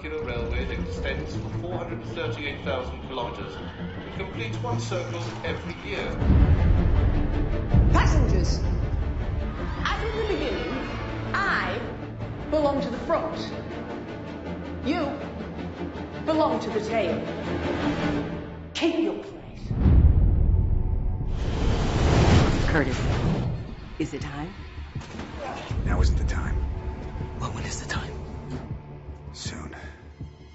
circular railway that extends for 438,000 kilometers and completes one circle every year. Passengers, as in the beginning, I belong to the front. You belong to the tail. Keep your place. Curtis, is it time? Now isn't the time. Well, when is the time? Soon.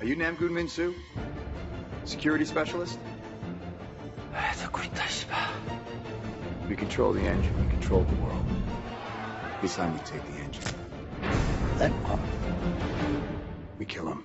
Are you Namgoon Min-Soo? Security specialist? We control the engine, we control the world. This time we take the engine. Then what? We kill him.